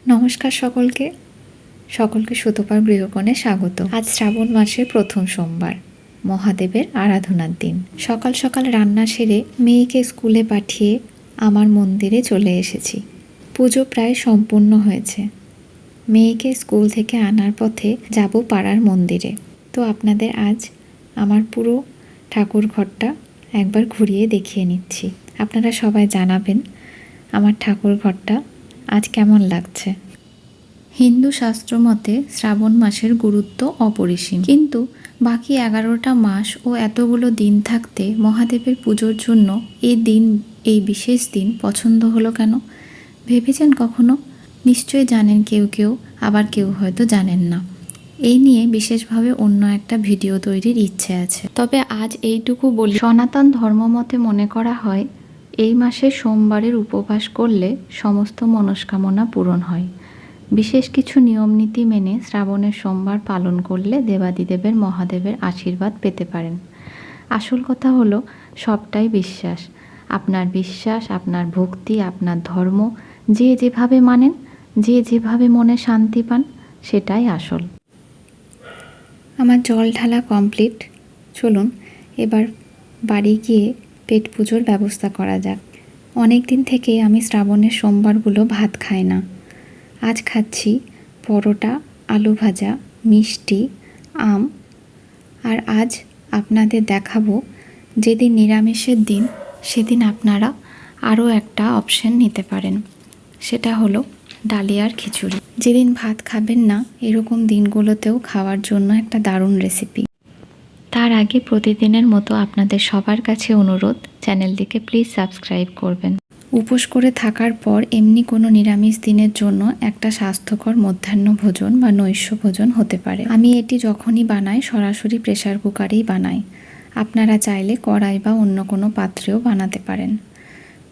নমস্কার সকলকে সুতপার গৃহকোণে স্বাগত। আজ শ্রাবণ মাসের প্রথম সোমবার, মহাদেবের আরাধনার দিন। সকাল সকাল রান্না সেরে মেয়েকে স্কুলে পাঠিয়ে আমার মন্দিরে চলে এসেছি। পুজো প্রায় সম্পূর্ণ হয়েছে। মেয়েকে স্কুল থেকে আনার পথে যাব পাড়ার মন্দিরে। তো আপনাদের আজ আমার পুরো ঠাকুর ঘরটা একবার ঘুরিয়ে দেখিয়ে নিচ্ছি। আপনারা সবাই জানাবেন আমার ঠাকুর ঘরটা আজ কেমন লাগছে। হিন্দু শাস্ত্র মতে শ্রাবণ মাসের গুরুত্ব অপরিসীম, কিন্তু বাকি 11টা মাস ও এতগুলো দিন থাকতে মহাদেবের পুজোর জন্য এই বিশেষ দিন পছন্দ হলো কেন? ভেবেছেন কখনো? নিশ্চয়ই জানেন কেউ কেউ, আবার কেউ হয়তো জানেন না। এই নিয়ে বিশেষভাবে অন্য একটা ভিডিও তৈরির ইচ্ছে আছে। তবে আজ এইটুকু বলি, সনাতন ধর্মমতে মনে করা হয় এই মাসে সোমবারের উপবাস করলে সমস্ত মনস্কামনা পূরণ হয়। বিশেষ কিছু নিয়মনীতি মেনে শ্রাবণের সোমবার পালন করলে দেবাদিদেবের মহাদেবের আশীর্বাদ পেতে পারেন। আসল কথা হলো সবটাই বিশ্বাস। আপনার বিশ্বাস, আপনার ভক্তি, আপনার ধর্ম, যে যেভাবে মানেন, যে যেভাবে মনে শান্তি পান, সেটাই আসল। আমার জল ঢালা কমপ্লিট। চলুন এবার বাড়ি গিয়ে পেট পুজোর ব্যবস্থা করা যাক। অনেক দিন থেকে আমি শ্রাবণের সোমবারগুলো ভাত খাই না। আজ খাচ্ছি পরোটা, আলু ভাজা, মিষ্টি, আম। আর আজ আপনাদের দেখাবো যেদিন নিরামিষের দিন, সেদিন আপনারা আরও একটা অপশন নিতে পারেন। সেটা হলো ডালিয়ার খিচুড়ি। যেদিন ভাত খাবেন না, এরকম দিনগুলোতেও খাওয়ার জন্য একটা দারুণ রেসিপি। তার আগে প্রতিদিনের মতো আপনাদের সবার কাছে অনুরোধ, চ্যানেলটিকে প্লিজ সাবস্ক্রাইব করবেন। উপোস করে থাকার পর এমনি কোনো নিরামিষ দিনের জন্য একটা স্বাস্থ্যকর মধ্যাহ্ন ভোজন বা নৈশ ভোজন হতে পারে। আমি এটি যখনই বানাই সরাসরি প্রেসার কুকারেই বানাই। আপনারা চাইলে কড়াই বা অন্য কোনো পাত্রেও বানাতে পারেন।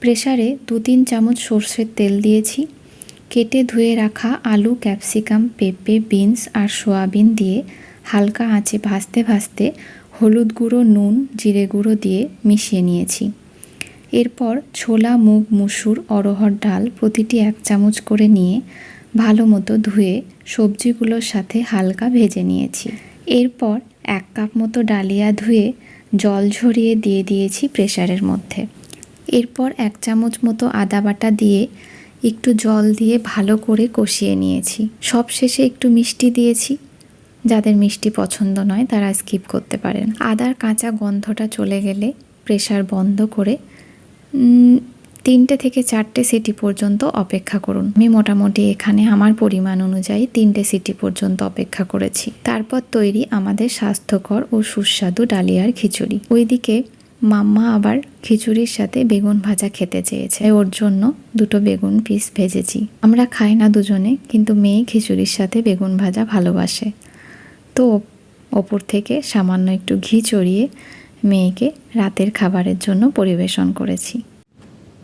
প্রেসারে 2-3 চামচ সর্ষের তেল দিয়েছি। কেটে ধুয়ে রাখা আলু, ক্যাপসিকাম, পেঁপে, বিনস আর সোয়াবিন দিয়ে হালকা আঁচে ভাজতে ভাজতে হলুদ গুঁড়ো, নুন, জিরে গুঁড়ো দিয়ে মিশিয়ে নিয়েছি। এরপর ছোলা, মুগ, মুসুর, অড়হর ডাল প্রতিটি 1 চামচ করে নিয়ে ভালো মতো ধুয়ে সবজিগুলোর সাথে হালকা ভেজে নিয়েছি। এরপর 1 কাপ মতো ডালিয়া ধুয়ে জল ঝরিয়ে দিয়ে দিয়েছি প্রেসারের মধ্যে। এরপর 1 চামচ মতো আদা বাটা দিয়ে একটু জল দিয়ে ভালো করে কষিয়ে নিয়েছি। সবশেষে একটু মিষ্টি দিয়েছি। যাদের মিষ্টি পছন্দ নয় তারা স্কিপ করতে পারেন। আদার কাঁচা গন্ধটা চলে গেলে প্রেসার বন্ধ করে 3টে থেকে 4টে সিটি পর্যন্ত অপেক্ষা করুন। আমি মোটামুটি এখানে আমার পরিমাণ অনুযায়ী 3টে সিটি পর্যন্ত অপেক্ষা করেছি। তারপর তৈরি আমাদের স্বাস্থ্যকর ও সুস্বাদু ডালিয়ার খিচুড়ি। ওইদিকে মাম্মা আবার খিচুড়ির সাথে বেগুন ভাজা খেতে চেয়েছে, ওর জন্য 2টো বেগুন পিস ভেজেছি। আমরা খাই না দুজনে, কিন্তু মেয়ে খিচুড়ির সাথে বেগুন ভাজা ভালোবাসে। তো ওপর থেকে সামান্য একটু ঘি চড়িয়ে মেয়েকে রাতের খাবারের জন্য পরিবেশন করেছি।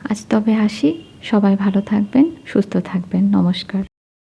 আজ তবে আসি। সবাই ভালো থাকবেন, সুস্থ থাকবেন। নমস্কার।